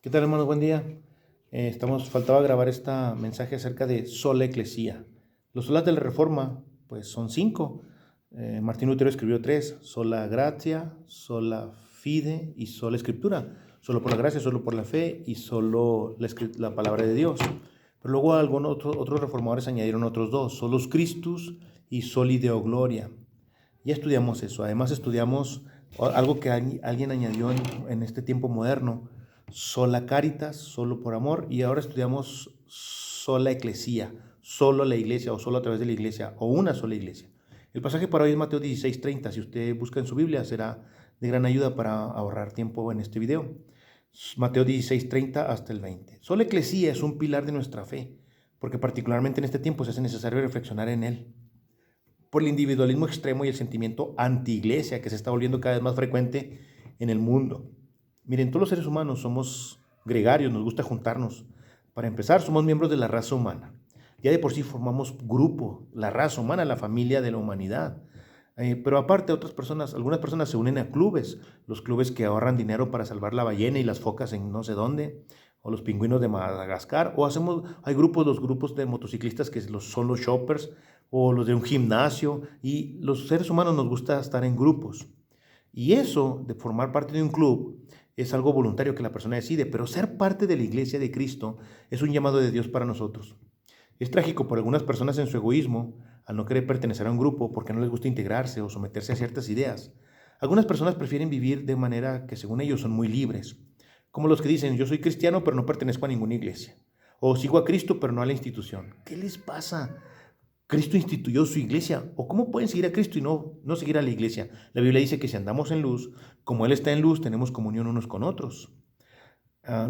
¿Qué tal, hermanos? Buen día. Faltaba grabar este mensaje acerca de sola eclesia. Los solas de la Reforma, pues son 5. Martín Lutero escribió 3: sola gratia, sola fide y sola escritura. Solo por la gracia, solo por la fe y solo la palabra de Dios. Pero luego otros reformadores añadieron otros 2: solus Christus y soli Deo gloria. Ya estudiamos eso. Además estudiamos algo que alguien añadió en este tiempo moderno: sola caritas, solo por amor. Y ahora estudiamos sola eclesia, solo la iglesia o solo a través de la iglesia o una sola iglesia. El pasaje para hoy es Mateo 16:30. Si usted busca en su Biblia, será de gran ayuda para ahorrar tiempo en este video. Mateo 16:30 hasta el 20. Sola eclesia es un pilar de nuestra fe, porque particularmente en este tiempo se hace necesario reflexionar en él. Por el individualismo extremo y el sentimiento anti-iglesia que se está volviendo cada vez más frecuente en el mundo. Miren, todos los seres humanos somos gregarios, nos gusta juntarnos. Para empezar, somos miembros de la raza humana. Ya de por sí formamos grupo, la raza humana, la familia de la humanidad. Pero aparte, algunas personas se unen a clubes, los clubes que ahorran dinero para salvar la ballena y las focas en no sé dónde, o los pingüinos de Madagascar, hay los grupos de motociclistas que son los shoppers, o los de un gimnasio, y los seres humanos nos gusta estar en grupos. Y eso de formar parte de un club es algo voluntario que la persona decide, pero ser parte de la iglesia de Cristo es un llamado de Dios para nosotros. Es trágico por algunas personas en su egoísmo, al no querer pertenecer a un grupo porque no les gusta integrarse o someterse a ciertas ideas. Algunas personas prefieren vivir de manera que según ellos son muy libres, como los que dicen: yo soy cristiano pero no pertenezco a ninguna iglesia, o sigo a Cristo pero no a la institución. ¿Qué les pasa? Cristo instituyó su iglesia. ¿O cómo pueden seguir a Cristo y no seguir a la iglesia? La Biblia dice que si andamos en luz, como Él está en luz, tenemos comunión unos con otros.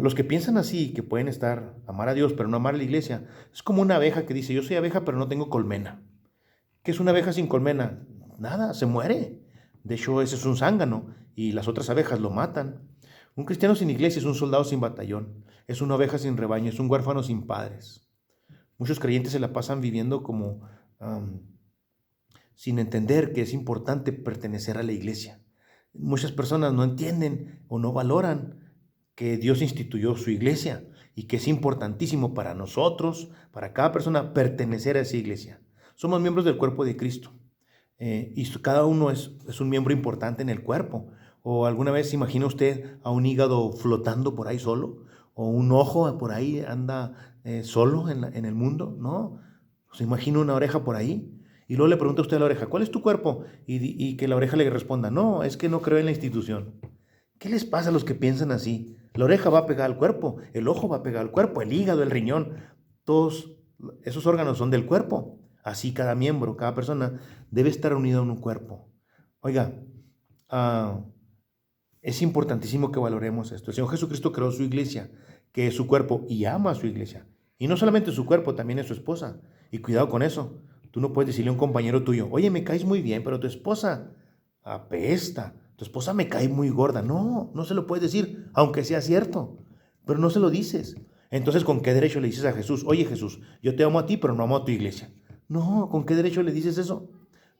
Los que piensan así, que pueden amar a Dios pero no amar a la iglesia, es como una abeja que dice: yo soy abeja pero no tengo colmena. ¿Qué es una abeja sin colmena? Nada, se muere. De hecho, ese es un zángano y las otras abejas lo matan. Un cristiano sin iglesia es un soldado sin batallón, es una oveja sin rebaño, es un huérfano sin padres. Muchos creyentes se la pasan viviendo como sin entender que es importante pertenecer a la iglesia. Muchas personas no entienden o no valoran que Dios instituyó su iglesia y que es importantísimo para nosotros, para cada persona, pertenecer a esa iglesia. Somos miembros del cuerpo de Cristo, y cada uno es un miembro importante en el cuerpo. ¿O alguna vez se imagina usted a un hígado flotando por ahí solo? ¿O un ojo por ahí anda solo en el mundo? No, se imagina una oreja por ahí. Y luego le pregunta usted a la oreja: ¿cuál es tu cuerpo? Y que la oreja le responda: no, es que no creo en la institución. ¿Qué les pasa a los que piensan así? La oreja va a pegar al cuerpo, el ojo va a pegar al cuerpo, el hígado, el riñón, todos esos órganos son del cuerpo. Así cada miembro, cada persona debe estar unido en un cuerpo. Oiga, uh, es importantísimo que valoremos esto. El Señor Jesucristo creó su iglesia, que es su cuerpo, y ama a su iglesia. Y no solamente su cuerpo, también es su esposa. Y cuidado con eso. Tú no puedes decirle a un compañero tuyo: oye, me caes muy bien, pero tu esposa apesta. Tu esposa me cae muy gorda. No, no se lo puedes decir, aunque sea cierto. Pero no se lo dices. Entonces, ¿con qué derecho le dices a Jesús: oye, Jesús, yo te amo a ti, pero no amo a tu iglesia? No, ¿con qué derecho le dices eso?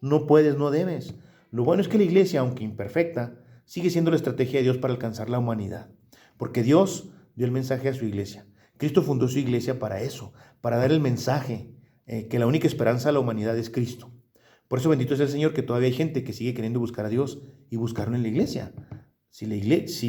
No puedes, no debes. Lo bueno es que la iglesia, aunque imperfecta, sigue siendo la estrategia de Dios para alcanzar la humanidad. Porque Dios dio el mensaje a su iglesia. Cristo fundó su iglesia para eso, para dar el mensaje, que la única esperanza de la humanidad es Cristo. Por eso bendito es el Señor que todavía hay gente que sigue queriendo buscar a Dios y buscaron en la iglesia. Si la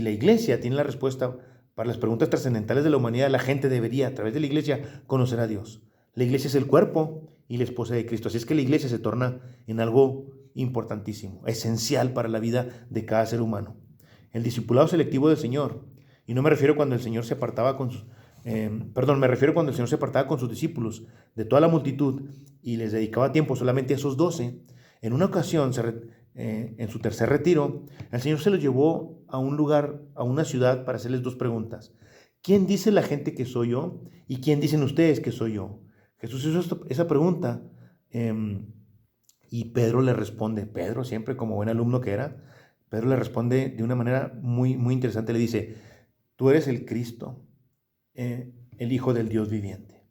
iglesia tiene la respuesta para las preguntas trascendentales de la humanidad, la gente debería, a través de la iglesia, conocer a Dios. La iglesia es el cuerpo y la esposa de Cristo. Así es que la iglesia se torna en algo importantísimo, esencial para la vida de cada ser humano. El discipulado selectivo del Señor, y no me refiero cuando el Señor se apartaba me refiero cuando el Señor se apartaba con sus discípulos de toda la multitud y les dedicaba tiempo solamente a esos 12. En una ocasión, en su tercer retiro, el Señor se los llevó a un lugar, a una ciudad, para hacerles 2 preguntas. ¿Quién dice la gente que soy yo? ¿Y quién dicen ustedes que soy yo? Jesús hizo esa pregunta, y Pedro le responde. Pedro, siempre como buen alumno que era, Pedro le responde de una manera muy, muy interesante. Le dice: tú eres el Cristo, el Hijo del Dios viviente.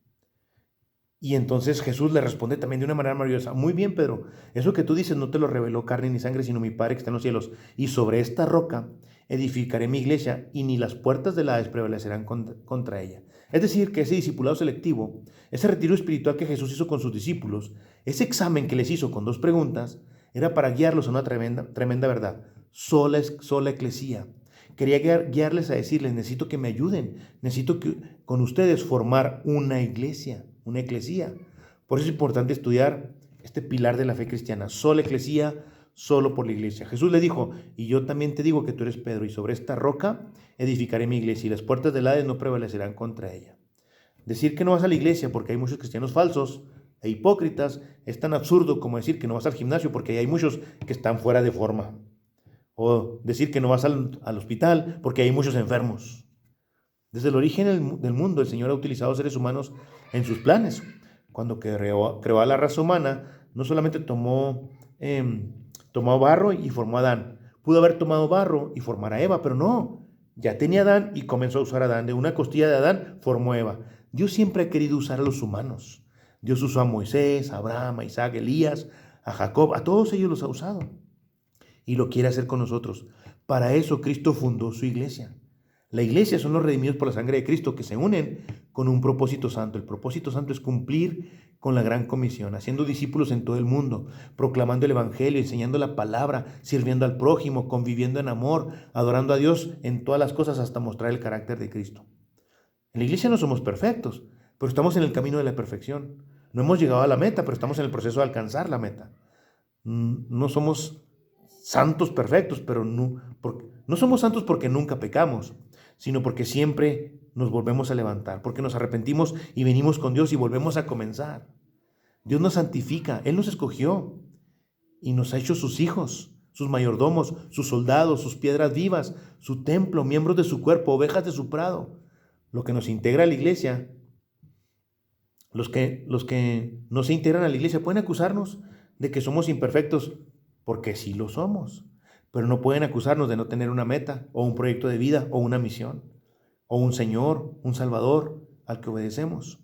Y entonces Jesús le responde también de una manera maravillosa: muy bien, Pedro, eso que tú dices no te lo reveló carne ni sangre, sino mi Padre que está en los cielos. Y sobre esta roca edificaré mi iglesia y ni las puertas del Hades prevalecerán contra ella. Es decir, que ese discipulado selectivo, ese retiro espiritual que Jesús hizo con sus discípulos, ese examen que les hizo con 2 preguntas, era para guiarlos a una tremenda verdad. Sola eclesía. Quería guiarles a decirles, necesito que me ayuden, necesito que con ustedes formar una iglesia, una eclesía. Por eso es importante estudiar este pilar de la fe cristiana, sola eclesía, solo por la iglesia. Jesús le dijo, y yo también te digo que tú eres Pedro, y sobre esta roca edificaré mi iglesia, y las puertas del Hades no prevalecerán contra ella. Decir que no vas a la iglesia porque hay muchos cristianos falsos e hipócritas es tan absurdo como decir que no vas al gimnasio porque hay muchos que están fuera de forma. O decir que no vas al hospital porque hay muchos enfermos. Desde el origen del mundo, el Señor ha utilizado seres humanos en sus planes. Cuando creó a la raza humana, no solamente tomó barro y formó a Adán. Pudo haber tomado barro y formar a Eva, pero no. Ya tenía Adán y comenzó a usar a Adán. De una costilla de Adán formó a Eva. Dios siempre ha querido usar a los humanos. Dios usó a Moisés, a Abraham, a Isaac, a Elías, a Jacob. A todos ellos los ha usado. Y lo quiere hacer con nosotros. Para eso Cristo fundó su iglesia. La iglesia son los redimidos por la sangre de Cristo que se unen con un propósito santo. El propósito santo es cumplir con la gran comisión, haciendo discípulos en todo el mundo, proclamando el evangelio, enseñando la palabra, sirviendo al prójimo, conviviendo en amor, adorando a Dios en todas las cosas hasta mostrar el carácter de Cristo. En la iglesia no somos perfectos, pero estamos en el camino de la perfección. No hemos llegado a la meta, pero estamos en el proceso de alcanzar la meta. No somos santos perfectos, pero no somos santos porque nunca pecamos, sino porque siempre nos volvemos a levantar, porque nos arrepentimos y venimos con Dios y volvemos a comenzar. Dios nos santifica, Él nos escogió y nos ha hecho sus hijos, sus mayordomos, sus soldados, sus piedras vivas, su templo, miembros de su cuerpo, ovejas de su prado. Lo que nos integra a la iglesia, los que no se integran a la iglesia pueden acusarnos de que somos imperfectos, porque sí lo somos, pero no pueden acusarnos de no tener una meta o un proyecto de vida o una misión o un Señor, un Salvador al que obedecemos.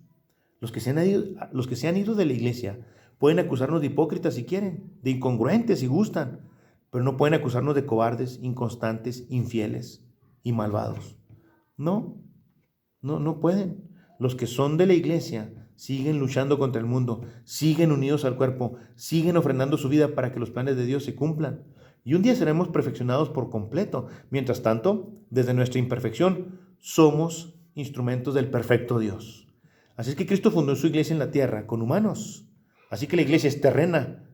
Los que se han ido de la iglesia pueden acusarnos de hipócritas si quieren, de incongruentes si gustan, pero no pueden acusarnos de cobardes, inconstantes, infieles y malvados. No pueden. Los que son de la iglesia siguen luchando contra el mundo, siguen unidos al cuerpo, siguen ofrendando su vida para que los planes de Dios se cumplan. Y un día seremos perfeccionados por completo. Mientras tanto, desde nuestra imperfección, somos instrumentos del perfecto Dios. Así es que Cristo fundó su iglesia en la tierra con humanos. Así que la iglesia es terrena.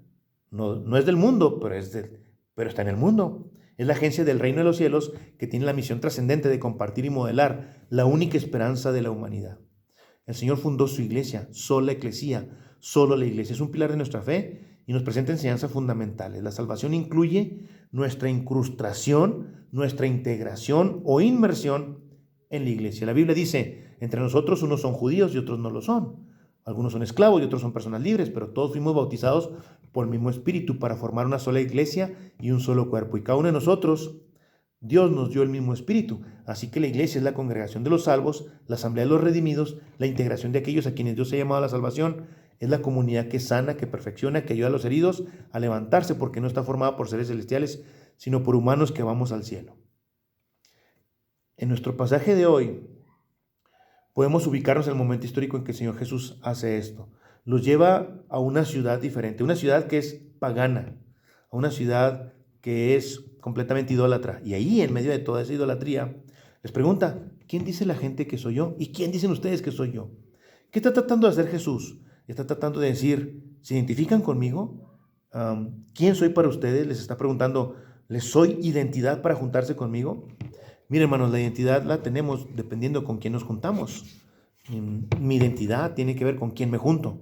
No es del mundo, pero está en el mundo. Es la agencia del reino de los cielos que tiene la misión trascendente de compartir y modelar la única esperanza de la humanidad. El Señor fundó su iglesia, sola eclesía, solo la iglesia. Es un pilar de nuestra fe y nos presenta enseñanzas fundamentales. La salvación incluye nuestra incrustación, nuestra integración o inmersión en la iglesia. La Biblia dice, entre nosotros unos son judíos y otros no lo son. Algunos son esclavos y otros son personas libres, pero todos fuimos bautizados por el mismo Espíritu para formar una sola iglesia y un solo cuerpo. Y cada uno de nosotros, Dios nos dio el mismo Espíritu. Así que la iglesia es la congregación de los salvos, la asamblea de los redimidos, la integración de aquellos a quienes Dios ha llamado a la salvación. Es la comunidad que sana, que perfecciona, que ayuda a los heridos a levantarse, porque no está formada por seres celestiales, sino por humanos que vamos al cielo. En nuestro pasaje de hoy, podemos ubicarnos en el momento histórico en que el Señor Jesús hace esto. Los lleva a una ciudad diferente, una ciudad que es pagana, a una ciudad que es completamente idólatra. Y ahí, en medio de toda esa idolatría, les pregunta, ¿quién dice la gente que soy yo? ¿Y quién dicen ustedes que soy yo? ¿Qué está tratando de hacer Jesús? Está tratando de decir, ¿se identifican conmigo? ¿Quién soy para ustedes? Les está preguntando, ¿les soy identidad para juntarse conmigo? Miren, hermanos, la identidad la tenemos dependiendo con quién nos juntamos. Mi identidad tiene que ver con quién me junto.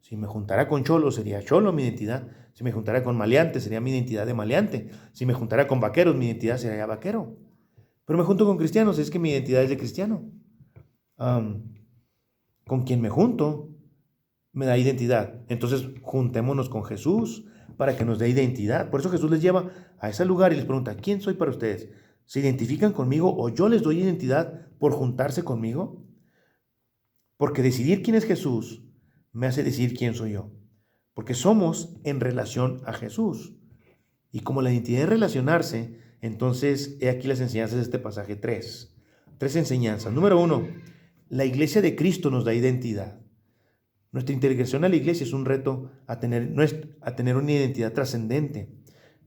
Si me juntara con cholo, sería cholo mi identidad. Si me juntara con maleantes, sería mi identidad de maleante. Si me juntara con vaqueros, mi identidad sería vaquero. Pero me junto con cristianos, es que mi identidad es de cristiano. Con quien me junto, me da identidad. Entonces, juntémonos con Jesús para que nos dé identidad. Por eso Jesús les lleva a ese lugar y les pregunta, ¿quién soy para ustedes? ¿Se identifican conmigo o yo les doy identidad por juntarse conmigo? Porque decidir quién es Jesús me hace decidir quién soy yo. Porque somos en relación a Jesús. Y como la identidad es relacionarse, Entonces, he aquí las enseñanzas de este pasaje. Tres enseñanzas. Número 1, la iglesia de Cristo nos da identidad. Nuestra integración a la iglesia es un reto a tener una identidad trascendente.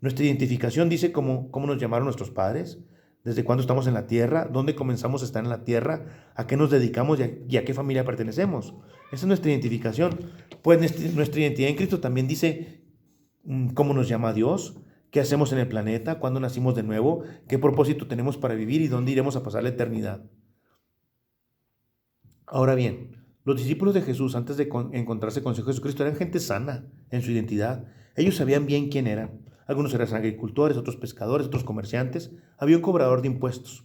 Nuestra identificación dice cómo nos llamaron nuestros padres, desde cuándo estamos en la tierra, dónde comenzamos a estar en la tierra, a qué nos dedicamos y a qué familia pertenecemos. Esa es nuestra identificación. Pues nuestra identidad en Cristo también dice cómo nos llama Dios, qué hacemos en el planeta, cuándo nacimos de nuevo, qué propósito tenemos para vivir y dónde iremos a pasar la eternidad. Ahora bien, los discípulos de Jesús, antes de encontrarse con Jesucristo, eran gente sana en su identidad. Ellos sabían bien quién eran. Algunos eran agricultores, otros pescadores, otros comerciantes. Había un cobrador de impuestos.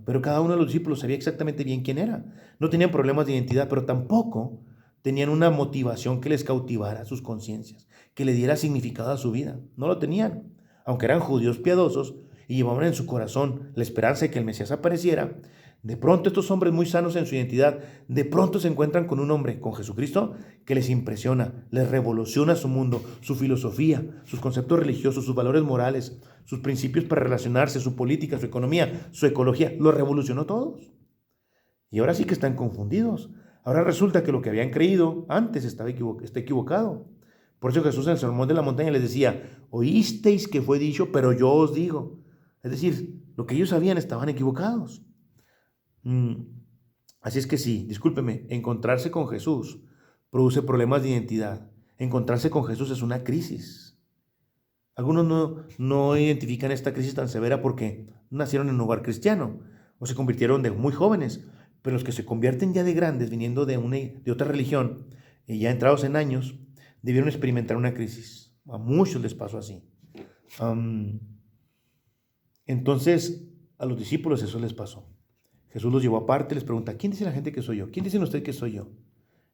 Pero cada uno de los discípulos sabía exactamente bien quién era. No tenían problemas de identidad, pero tampoco tenían una motivación que les cautivara sus conciencias, que le diera significado a su vida. No lo tenían. Aunque eran judíos piadosos y llevaban en su corazón la esperanza de que el Mesías apareciera, de pronto estos hombres muy sanos en su identidad, de pronto se encuentran con un hombre, con Jesucristo, que les impresiona, les revoluciona su mundo, su filosofía, sus conceptos religiosos, sus valores morales, sus principios para relacionarse, su política, su economía, su ecología, los revolucionó todos. Y ahora sí que están confundidos. Ahora resulta que lo que habían creído antes está equivocado. Por eso Jesús en el Sermón de la Montaña les decía, oísteis que fue dicho, pero yo os digo. Es decir, lo que ellos sabían estaban equivocados. Así es que sí, discúlpeme, encontrarse con Jesús produce problemas de identidad. Encontrarse con Jesús es una crisis. Algunos no identifican esta crisis tan severa porque nacieron en un hogar cristiano o se convirtieron de muy jóvenes, pero los que se convierten ya de grandes, viniendo de otra religión, y ya entrados en años, debieron experimentar una crisis. A muchos les pasó así. Entonces, a los discípulos eso les pasó. Jesús los llevó aparte y les pregunta, ¿quién dice la gente que soy yo? ¿Quién dicen ustedes que soy yo?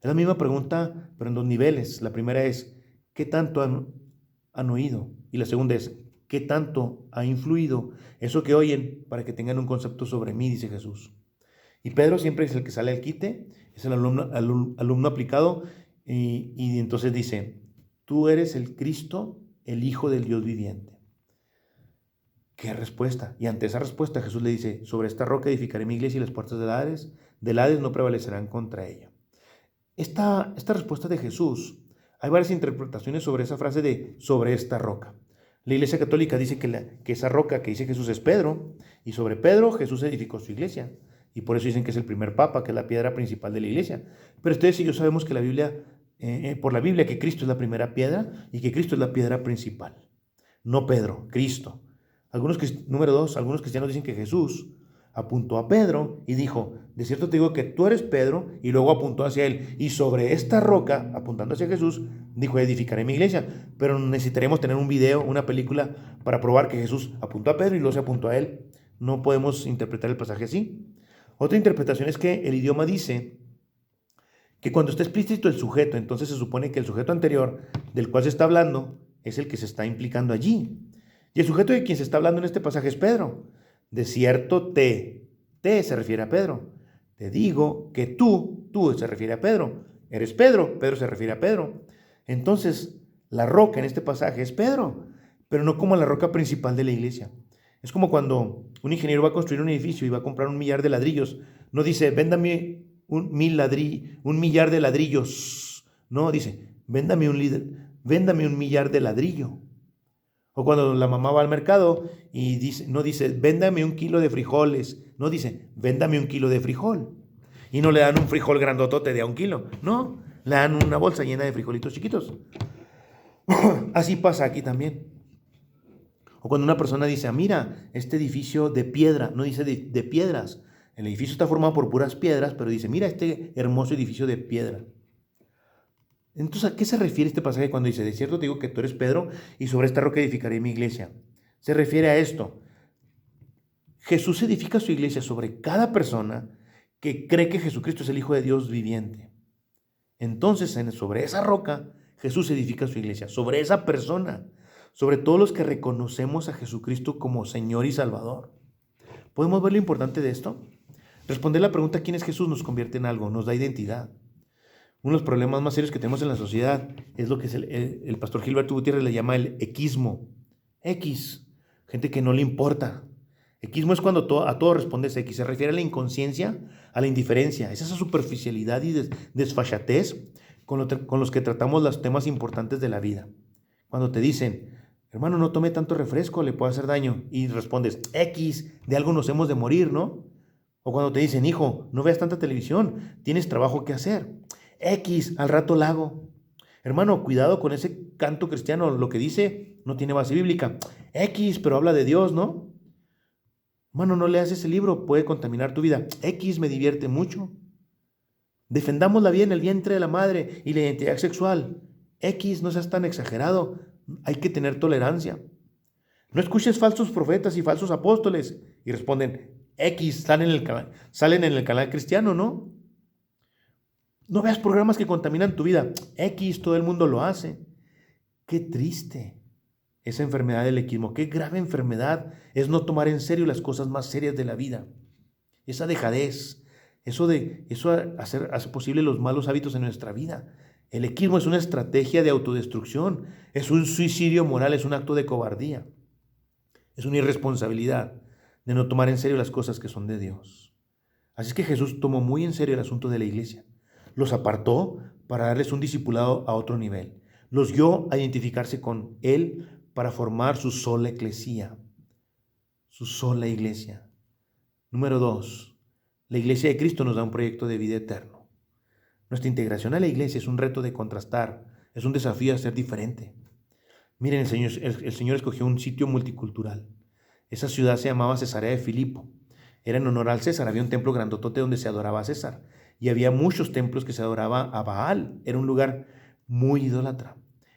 Es la misma pregunta, pero en dos niveles. La primera es, ¿qué tanto han oído? Y la segunda es, ¿qué tanto ha influido eso que oyen para que tengan un concepto sobre mí? Dice Jesús. Y Pedro siempre es el que sale al quite, es el alumno aplicado, y entonces dice, tú eres el Cristo, el Hijo del Dios viviente. ¿Qué respuesta? Y ante esa respuesta Jesús le dice, sobre esta roca edificaré mi iglesia y las puertas del Hades no prevalecerán contra ella. Esta respuesta de Jesús, hay varias interpretaciones sobre esa frase de sobre esta roca. La Iglesia Católica dice que esa roca que dice Jesús es Pedro, y sobre Pedro Jesús edificó su iglesia. Y por eso dicen que es el primer papa, que es la piedra principal de la iglesia. Pero ustedes y yo sabemos que la Biblia, por la Biblia, que Cristo es la primera piedra y que Cristo es la piedra principal. No Pedro, Cristo. Número 2, algunos cristianos dicen que Jesús apuntó a Pedro y dijo, de cierto te digo que tú eres Pedro, y luego apuntó hacia él. Y sobre esta roca, apuntando hacia Jesús, dijo, edificaré mi iglesia. Pero necesitaremos tener un video, una película, para probar que Jesús apuntó a Pedro y luego se apuntó a él. No podemos interpretar el pasaje así. Otra interpretación es que el idioma dice que cuando está explícito el sujeto, entonces se supone que el sujeto anterior del cual se está hablando es el que se está implicando allí. Y el sujeto de quien se está hablando en este pasaje es Pedro. De cierto te se refiere a Pedro. Te digo que tú se refiere a Pedro. Eres Pedro se refiere a Pedro. Entonces, la roca en este pasaje es Pedro, pero no como la roca principal de la iglesia. Es como cuando un ingeniero va a construir un edificio y va a comprar 1,000,000 de ladrillos. No dice, véndame un millar de ladrillos. No, dice, véndame un millar de ladrillo. O cuando la mamá va al mercado y dice, no dice, véndame 1 kilo de frijoles. No dice, véndame 1 kilo de frijol. Y no le dan un frijol grandotote de a 1 kilo. No, le dan una bolsa llena de frijolitos chiquitos. Así pasa aquí también. O cuando una persona dice, mira, este edificio de piedra, no dice de piedras. El edificio está formado por puras piedras, pero dice, mira este hermoso edificio de piedra. Entonces, ¿a qué se refiere este pasaje cuando dice, de cierto te digo que tú eres Pedro y sobre esta roca edificaré mi iglesia? Se refiere a esto. Jesús edifica su iglesia sobre cada persona que cree que Jesucristo es el Hijo de Dios viviente. Entonces, sobre esa roca, Jesús edifica su iglesia, sobre esa persona, sobre todos los que reconocemos a Jesucristo como Señor y Salvador. ¿Podemos ver lo importante de esto? Responder la pregunta ¿quién es Jesús? Nos convierte en algo, nos da identidad. Uno de los problemas más serios que tenemos en la sociedad es lo que el pastor Gilberto Gutiérrez le llama el equismo. X. gente que no le importa. Equismo es cuando a todo respondes X. Se refiere a la inconsciencia, a la indiferencia. Es esa superficialidad y desfachatez con los que tratamos los temas importantes de la vida. Cuando te dicen, hermano, no tome tanto refresco, le puede hacer daño. Y respondes, X, de algo nos hemos de morir, ¿no? O cuando te dicen, hijo, no veas tanta televisión, tienes trabajo que hacer. X, al rato la hago. Hermano, cuidado con ese canto cristiano, lo que dice no tiene base bíblica. X, pero habla de Dios, ¿no? Hermano, no leas ese libro, puede contaminar tu vida. X, me divierte mucho. Defendamos la vida en el vientre de la madre y la identidad sexual. X, no seas tan exagerado, hay que tener tolerancia. No escuches falsos profetas y falsos apóstoles. Y responden, X, salen en el canal cristiano, ¿no? No veas programas que contaminan tu vida. X, todo el mundo lo hace. Qué triste esa enfermedad del equismo. Qué grave enfermedad es no tomar en serio las cosas más serias de la vida. Esa dejadez, eso hace posible los malos hábitos en nuestra vida. El equismo es una estrategia de autodestrucción, es un suicidio moral, es un acto de cobardía, es una irresponsabilidad de no tomar en serio las cosas que son de Dios. Así es que Jesús tomó muy en serio el asunto de la iglesia. Los apartó para darles un discipulado a otro nivel. Los guió a identificarse con Él para formar su sola eclesía, su sola iglesia. Número 2. La iglesia de Cristo nos da un proyecto de vida eterno. Nuestra integración a la iglesia es un reto de contrastar, es un desafío a ser diferente. Miren, el Señor escogió un sitio multicultural. Esa ciudad se llamaba Cesarea de Filipo. Era en honor al César, había un templo grandotote donde se adoraba a César. Y había muchos templos que se adoraba a Baal. Era un lugar muy idólatra.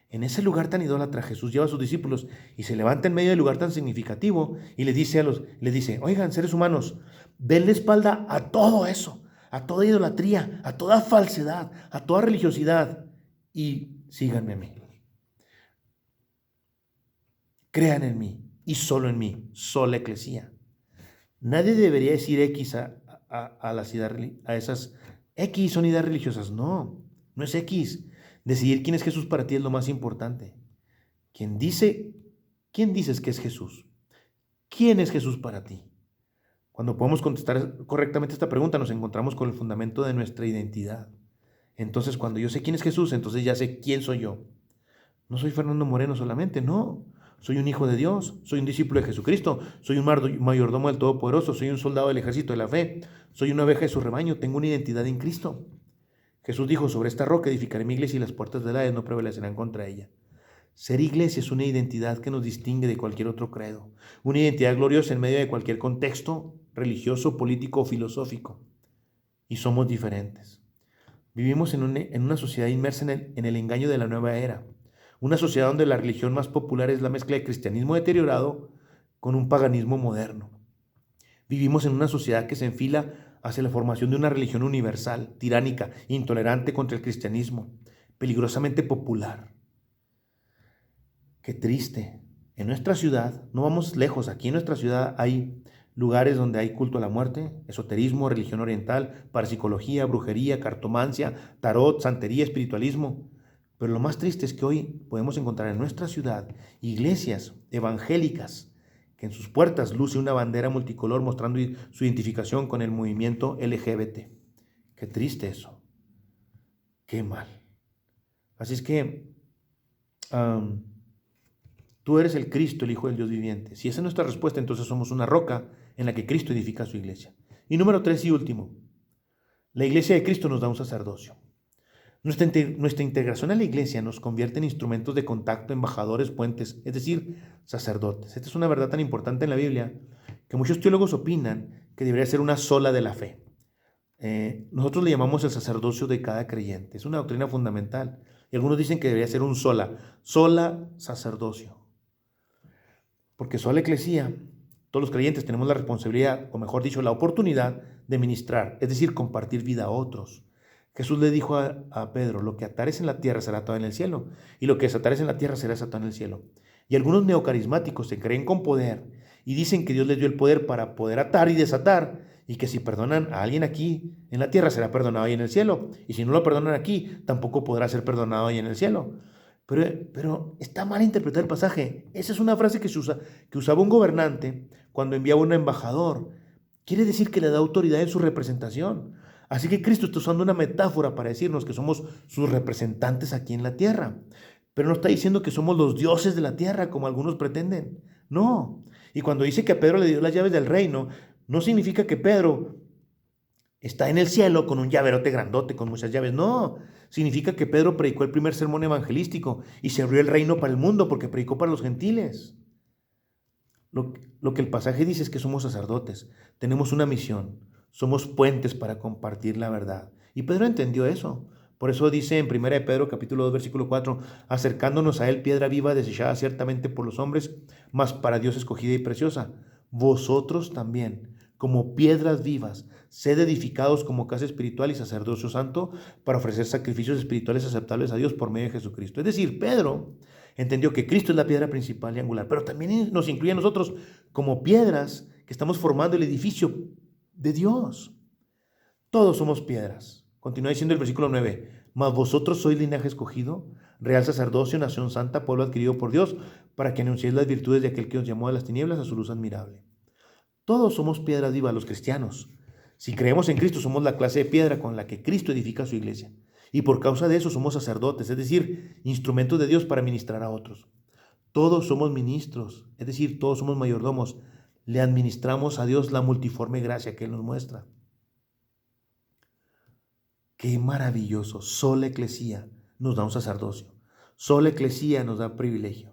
En ese lugar tan idólatra, Jesús lleva a sus discípulos y se levanta en medio del lugar tan significativo y les dice, oigan, seres humanos, denle espalda a todo eso, a toda idolatría, a toda falsedad, a toda religiosidad y síganme a mí. Crean en mí y solo en mí, sola eclesía. Nadie debería decir X a esas X son ideas religiosas. No, no es X. Decidir quién es Jesús para ti es lo más importante. ¿Quién dices que es Jesús? ¿Quién es Jesús para ti? Cuando podemos contestar correctamente esta pregunta, nos encontramos con el fundamento de nuestra identidad. Entonces, cuando yo sé quién es Jesús, entonces ya sé quién soy yo. No soy Fernando Moreno solamente, no. Soy un hijo de Dios, soy un discípulo de Jesucristo, soy un mayordomo del Todopoderoso, soy un soldado del ejército de la fe, soy una oveja de su rebaño, tengo una identidad en Cristo. Jesús dijo, sobre esta roca edificaré mi iglesia y las puertas del Hades no prevalecerán contra ella. Ser iglesia es una identidad que nos distingue de cualquier otro credo, una identidad gloriosa en medio de cualquier contexto religioso, político o filosófico. Y somos diferentes. Vivimos en una sociedad inmersa en el engaño de la nueva era. Una sociedad donde la religión más popular es la mezcla de cristianismo deteriorado con un paganismo moderno. Vivimos en una sociedad que se enfila hacia la formación de una religión universal, tiránica, intolerante contra el cristianismo, peligrosamente popular. Qué triste. En nuestra ciudad, no vamos lejos, aquí en nuestra ciudad hay lugares donde hay culto a la muerte, esoterismo, religión oriental, parapsicología, brujería, cartomancia, tarot, santería, espiritualismo. Pero lo más triste es que hoy podemos encontrar en nuestra ciudad iglesias evangélicas que en sus puertas luce una bandera multicolor mostrando su identificación con el movimiento LGBT. Qué triste eso. Qué mal. Así es que tú eres el Cristo, el Hijo del Dios viviente. Si esa es nuestra respuesta, entonces somos una roca en la que Cristo edifica su iglesia. Y número 3 y último, la iglesia de Cristo nos da un sacerdocio. Nuestra integración a la iglesia nos convierte en instrumentos de contacto, embajadores, puentes, es decir, sacerdotes. Esta es una verdad tan importante en la Biblia que muchos teólogos opinan que debería ser una sola de la fe. Nosotros le llamamos el sacerdocio de cada creyente. Es una doctrina fundamental. Y algunos dicen que debería ser un sola sacerdocio. Porque sola eclesía, todos los creyentes tenemos la responsabilidad, o mejor dicho, la oportunidad de ministrar, es decir, compartir vida a otros. Jesús le dijo a Pedro, lo que atares en la tierra será atado en el cielo, y lo que desatares en la tierra será desatado en el cielo. Y algunos neocarismáticos se creen con poder y dicen que Dios les dio el poder para poder atar y desatar, y que si perdonan a alguien aquí en la tierra será perdonado ahí en el cielo, y si no lo perdonan aquí, tampoco podrá ser perdonado ahí en el cielo. Pero está mal interpretar el pasaje. Esa es una frase que usaba un gobernante cuando enviaba un embajador. Quiere decir que le da autoridad en su representación. Así que Cristo está usando una metáfora para decirnos que somos sus representantes aquí en la tierra. Pero no está diciendo que somos los dioses de la tierra, como algunos pretenden. No. Y cuando dice que a Pedro le dio las llaves del reino, no significa que Pedro está en el cielo con un llaverote grandote, con muchas llaves. No, significa que Pedro predicó el primer sermón evangelístico y se abrió el reino para el mundo porque predicó para los gentiles. Lo que el pasaje dice es que somos sacerdotes, tenemos una misión, somos puentes para compartir la verdad. Y Pedro entendió eso. Por eso dice en 1 de Pedro capítulo 2 versículo 4, acercándonos a él, piedra viva, desechada ciertamente por los hombres, mas para Dios escogida y preciosa. Vosotros también, como piedras vivas, sed edificados como casa espiritual y sacerdocio santo para ofrecer sacrificios espirituales aceptables a Dios por medio de Jesucristo. Es decir, Pedro entendió que Cristo es la piedra principal y angular, pero también nos incluye a nosotros como piedras que estamos formando el edificio de Dios. Todos somos piedras. Continúa diciendo el versículo 9, mas vosotros sois linaje escogido, real sacerdocio, nación santa, pueblo adquirido por Dios, para que anunciéis las virtudes de aquel que os llamó de las tinieblas a su luz admirable. Todos somos piedras vivas, los cristianos. Si creemos en Cristo, somos la clase de piedra con la que Cristo edifica su iglesia. Y por causa de eso somos sacerdotes, es decir, instrumentos de Dios para ministrar a otros. Todos somos ministros, es decir, todos somos mayordomos. Le administramos a Dios la multiforme gracia que Él nos muestra. Qué maravilloso. Sola Eclesía nos da un sacerdocio. Sola Eclesía nos da privilegio.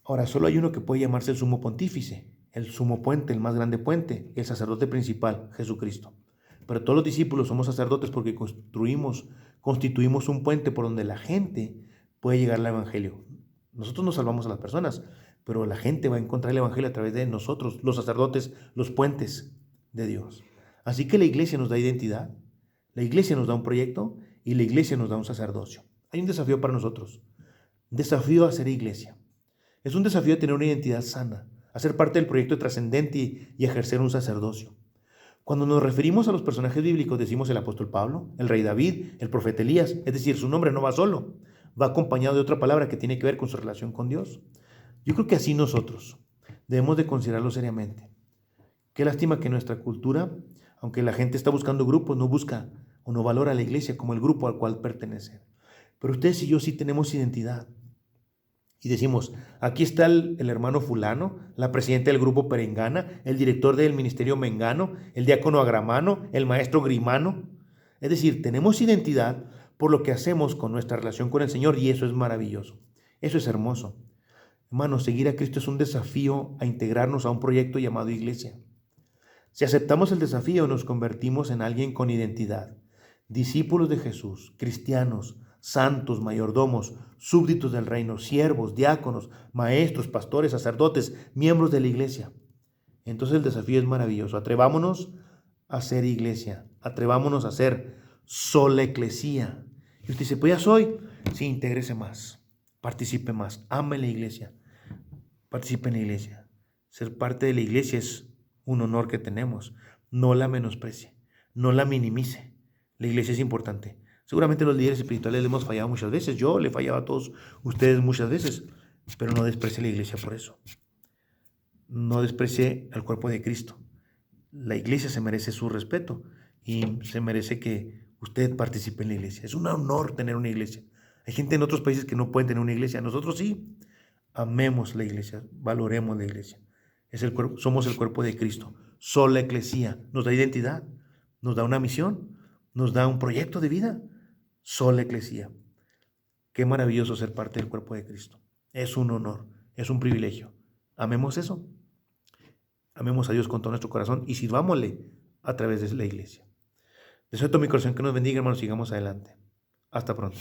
Ahora, solo hay uno que puede llamarse el sumo pontífice, el sumo puente, el más grande puente, el sacerdote principal, Jesucristo. Pero todos los discípulos somos sacerdotes porque constituimos un puente por donde la gente puede llegar al Evangelio. Nosotros no salvamos a las personas, pero la gente va a encontrar el Evangelio a través de nosotros, los sacerdotes, los puentes de Dios. Así que la iglesia nos da identidad, la iglesia nos da un proyecto y la iglesia nos da un sacerdocio. Hay un desafío para nosotros, un desafío a ser iglesia. Es un desafío a tener una identidad sana, a ser parte del proyecto trascendente y ejercer un sacerdocio. Cuando nos referimos a los personajes bíblicos, decimos el apóstol Pablo, el rey David, el profeta Elías, es decir, su nombre no va solo, va acompañado de otra palabra que tiene que ver con su relación con Dios. Yo creo que así nosotros debemos de considerarlo seriamente. Qué lástima que nuestra cultura, aunque la gente está buscando grupos, no busca o no valora a la iglesia como el grupo al cual pertenece. Pero ustedes y yo sí tenemos identidad. Y decimos, aquí está el hermano fulano, la presidenta del grupo perengana, el director del ministerio mengano, el diácono agramano, el maestro grimano. Es decir, tenemos identidad por lo que hacemos con nuestra relación con el Señor y eso es maravilloso. Eso es hermoso. Hermanos, seguir a Cristo es un desafío a integrarnos a un proyecto llamado iglesia. Si aceptamos el desafío, nos convertimos en alguien con identidad. Discípulos de Jesús, cristianos, santos, mayordomos, súbditos del reino, siervos, diáconos, maestros, pastores, sacerdotes, miembros de la iglesia. Entonces el desafío es maravilloso. Atrevámonos a ser iglesia, atrevámonos a ser sola eclesía. Y usted dice, pues ya soy. Sí, intégrese más, participe más, ame la iglesia, participe en la iglesia. Ser parte de la iglesia es un honor que tenemos. No la menosprecie, no la minimice. La iglesia es importante. Seguramente los líderes espirituales le hemos fallado muchas veces. Yo le fallaba a todos ustedes muchas veces. Pero no desprecie la iglesia por eso. No desprecie al cuerpo de Cristo. La iglesia se merece su respeto y se merece que usted participe en la iglesia. Es un honor tener una iglesia. Hay gente en otros países que no pueden tener una iglesia. Nosotros sí. Amemos la iglesia, valoremos la iglesia. Somos el cuerpo de Cristo. Sola eclesía. Nos da identidad, nos da una misión, nos da un proyecto de vida. Sola eclesía. Qué maravilloso ser parte del cuerpo de Cristo. Es un honor, es un privilegio. Amemos eso. Amemos a Dios con todo nuestro corazón y sirvámosle a través de la iglesia. Deseo de todo mi corazón que nos bendiga, hermanos. Sigamos adelante. Hasta pronto.